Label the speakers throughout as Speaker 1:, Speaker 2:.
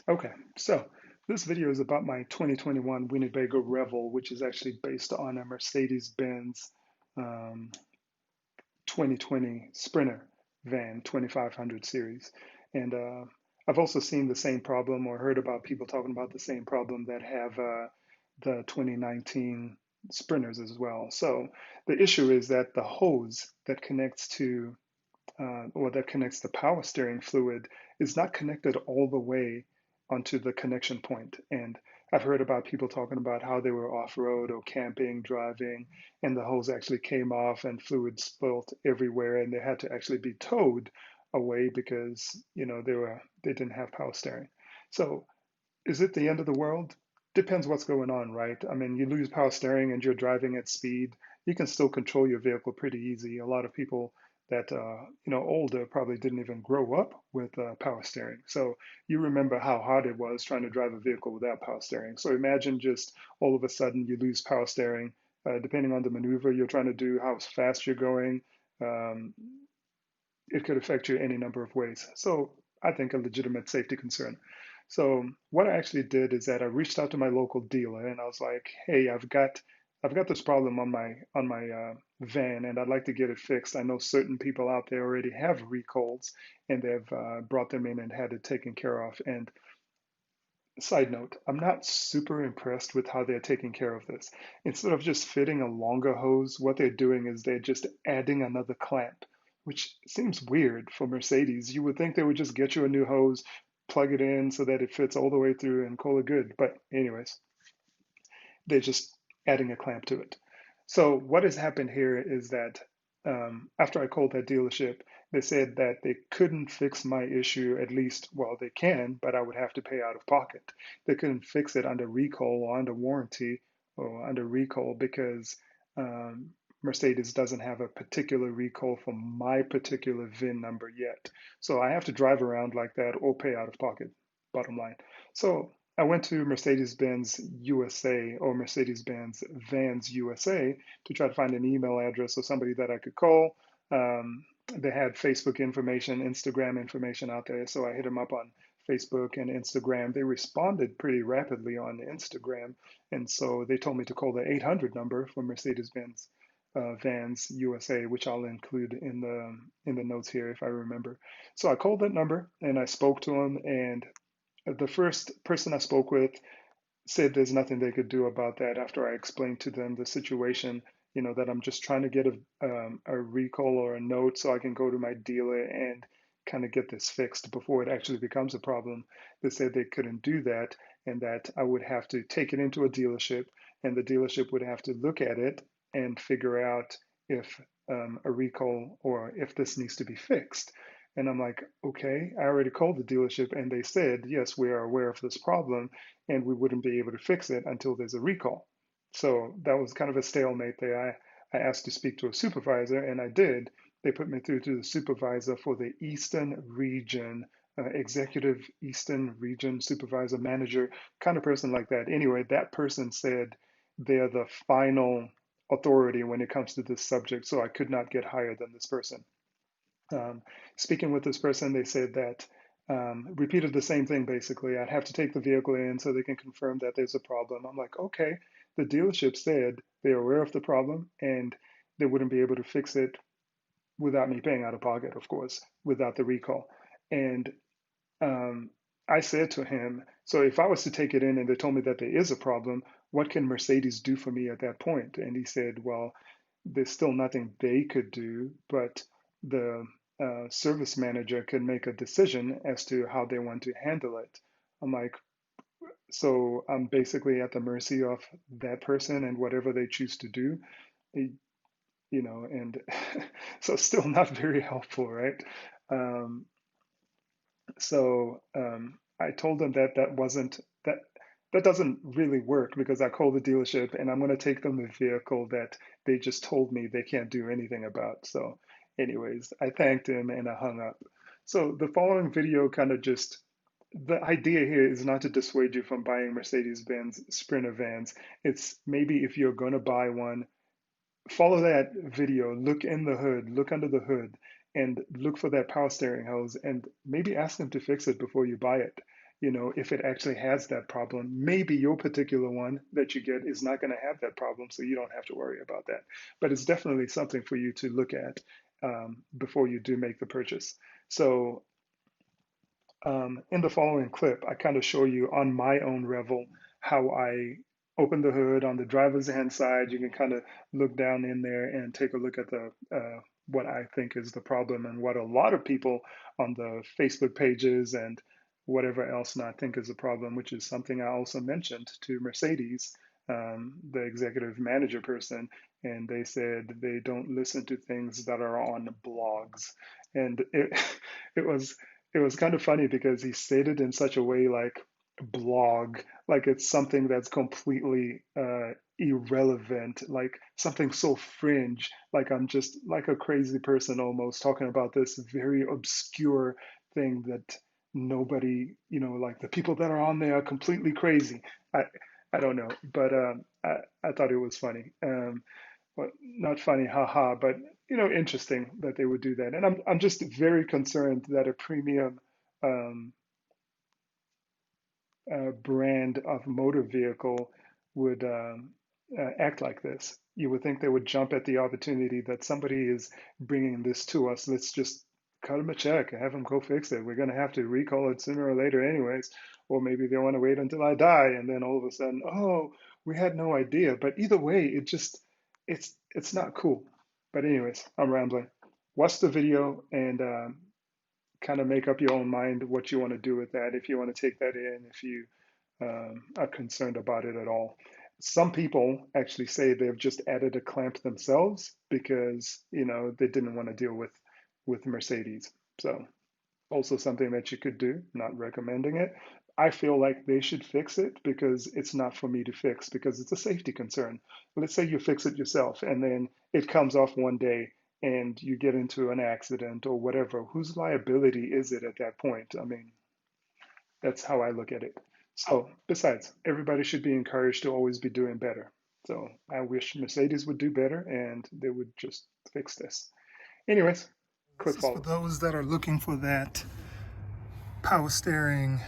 Speaker 1: Okay, so this video is about my 2021 Winnebago Revel, which is actually based on a Mercedes-Benz um, 2020 Sprinter van 2500 series. And I've also seen the same problem or heard about people talking about the same problem that have the 2019 Sprinters as well. So the issue is that the hose that connects to or that connects the power steering fluid is not connected all the way onto the connection point. And I've heard about people talking about how they were off-road or camping, driving, and the hose actually came off and fluid spilt everywhere, and they had to actually be towed away because they didn't have power steering. So is it the end of the world? Depends what's going on, right? I mean, you lose power steering and you're driving at speed, you can still control your vehicle pretty easy. A lot of people that older probably didn't even grow up with power steering, so you remember how hard it was trying to drive a vehicle without power steering. So imagine just all of a sudden you lose power steering, depending on the maneuver you're trying to do, how fast you're going. Um, it could affect you any number of ways. So I think a legitimate safety concern. So what I actually did is that I reached out to my local dealer and I was like, "Hey, I've got this problem on my van and I'd like to get it fixed. I know certain people out there already have recalls and they've brought them in and had it taken care of." And side note, I'm not super impressed with how they're taking care of this. Instead of just fitting a longer hose, what they're doing is they're just adding another clamp, which seems weird for Mercedes. You would think they would just get you a new hose, plug it in so that it fits all the way through and call it good. But anyways, they're just adding a clamp to it. So what has happened here is that after I called that dealership, they said that they couldn't fix my issue, at least, well, they can, but I would have to pay out of pocket. They couldn't fix it under recall or under warranty or under recall because um, Mercedes doesn't have a particular recall for my particular VIN number yet. So I have to drive around like that or pay out of pocket, bottom line. So I went to Mercedes-Benz USA or Mercedes-Benz Vans USA to try to find an email address or somebody that I could call. They had Facebook information, Instagram information out there, so I hit them up on Facebook and Instagram. They responded pretty rapidly on Instagram, and so they told me to call the 800 number for Mercedes-Benz Vans USA, which I'll include in the notes here if I remember. So I called that number and I spoke to them, and the first person I spoke with said there's nothing they could do about that after I explained to them the situation, that I'm just trying to get a recall or a note so I can go to my dealer and kind of get this fixed before it actually becomes a problem. They said they couldn't do that and that I would have to take it into a dealership and the dealership would have to look at it and figure out if a recall or if this needs to be fixed. And I'm like, okay, I already called the dealership and they said, yes, we are aware of this problem and we wouldn't be able to fix it until there's a recall. So that was kind of a stalemate there. I asked to speak to a supervisor and I did. They put me through to the supervisor for the Eastern Region, executive Eastern Region supervisor, manager, kind of person like that. Anyway, that person said they're the final authority when it comes to this subject, so I could not get higher than this person. Um, Speaking with this person, they said that repeated the same thing basically. I'd have to take the vehicle in so they can confirm that there's a problem. I'm like, okay, the dealership said they're aware of the problem and they wouldn't be able to fix it without me paying out of pocket, of course, without the recall. And um, I said to him, so if I was to take it in and they told me that there is a problem, what can Mercedes do for me at that point? And he said, well, there's still nothing they could do, but the service manager can make a decision as to how they want to handle it. I'm like, so I'm basically at the mercy of that person and whatever they choose to do, eh, and so still not very helpful, right? Um, I told them that that doesn't really work because I called the dealership and I'm going to take them the vehicle that they just told me they can't do anything about. So, anyways, I thanked him and I hung up. So the following video kind of just the idea here is not to dissuade you from buying Mercedes-Benz Sprinter vans. It's maybe if you're going to buy one, follow that video, look in the hood, look under the hood, and look for that power steering hose, and maybe ask them to fix it before you buy it. if it actually has that problem. Maybe your particular one that you get is not going to have that problem, so you don't have to worry about that. But it's definitely something for you to look at before you do make the purchase. So in the following clip, I kind of show you on my own Revel how I open the hood on the driver's hand side. You can kind of look down in there and take a look at the what I think is the problem and what a lot of people on the Facebook pages and whatever else not think is a problem, which is something I also mentioned to Mercedes, the executive manager person, and they said they don't listen to things that are on blogs. And it was it was kind of funny because he stated in such a way like blog, like it's something that's completely irrelevant, like something so fringe, like I'm just like a crazy person almost talking about this very obscure thing that nobody, like the people that are on there are completely crazy. I I don't know, but I thought it was funny. Well, not funny, haha, but interesting that they would do that. And I'm just very concerned that a premium um, brand of motor vehicle would act like this. You would think they would jump at the opportunity that somebody is bringing this to us. Let's just cut them a check and have them go fix it. We're going to have to recall it sooner or later, anyways. Or maybe they want to wait until I die, and then all of a sudden, oh, we had no idea. But either way, it's not cool. But anyways, I'm rambling. Watch the video and kind of make up your own mind what you want to do with that. If you want to take that in, if you are concerned about it at all. Some people actually say they've just added a clamp themselves because they didn't want to deal with Mercedes. So also something that you could do. Not recommending it. I feel like they should fix it because it's not for me to fix because it's a safety concern. Let's say you fix it yourself and then it comes off one day and you get into an accident or whatever. Whose liability is it at that point? I mean, that's how I look at it. So, besides, everybody should be encouraged to always be doing better. So, I wish Mercedes would do better and they would just fix this. Anyways,
Speaker 2: This
Speaker 1: quick
Speaker 2: is for
Speaker 1: follow.
Speaker 2: those that are looking for that power steering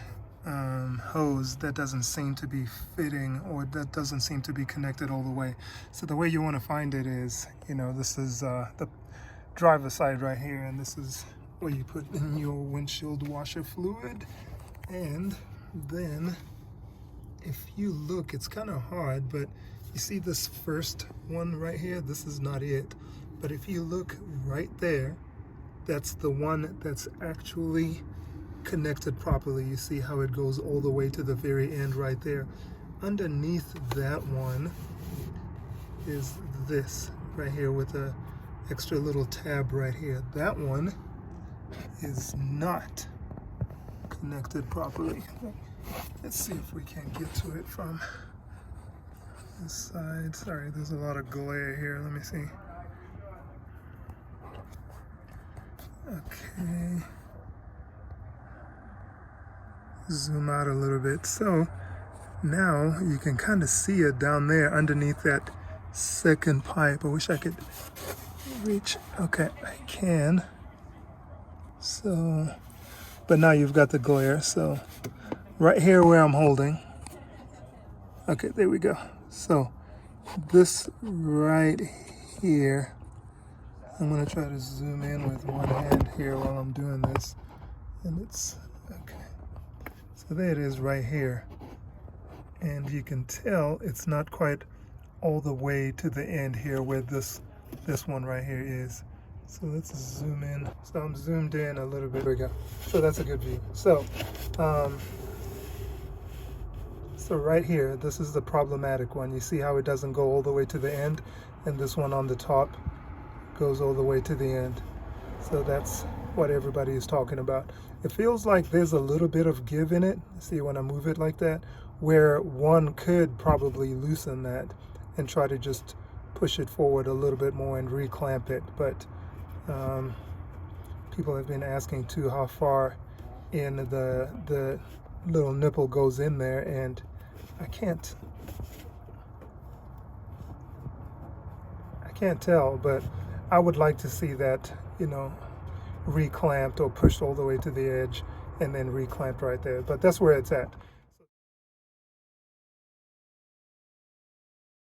Speaker 2: hose that doesn't seem to be fitting or that doesn't seem to be connected all the way. So the way you want to find it is, this is the driver's side right here, and this is where you put in your windshield washer fluid. And then if you look, it's kind of hard, but you see this first one right here? This is not it. But if you look right there, that's the one that's actually connected properly. You see how it goes all the way to the very end right there. Underneath that one is this right here with a extra little tab right here. That one is not connected properly. Let's see if we can get to it from this side. Sorry, there's a lot of glare here. Let me see. Okay. Zoom out a little bit. So now you can kind of see it down there underneath that second pipe. I wish I could reach. Okay, I can. So, but now you've got the glare. So right here where I'm holding. Okay, there we go. So this right here, I'm gonna try to zoom in with one hand here while I'm doing this. And it's, okay. So there it is right here. And you can tell it's not quite all the way to the end here where this one right here is. So let's zoom in. So I'm zoomed in a little bit. There we go. So that's a good view. So right here, this is the problematic one. You see how it doesn't go all the way to the end, and this one on the top goes all the way to the end. So that's what everybody is talking about. It feels like there's a little bit of give in it. See when I move it like that, where one could probably loosen that and try to just push it forward a little bit more and reclamp it. But people have been asking too how far in the little nipple goes in there, and I can't tell, but I would like to see that, reclamped or pushed all the way to the edge and then reclamped right there. But that's where it's at.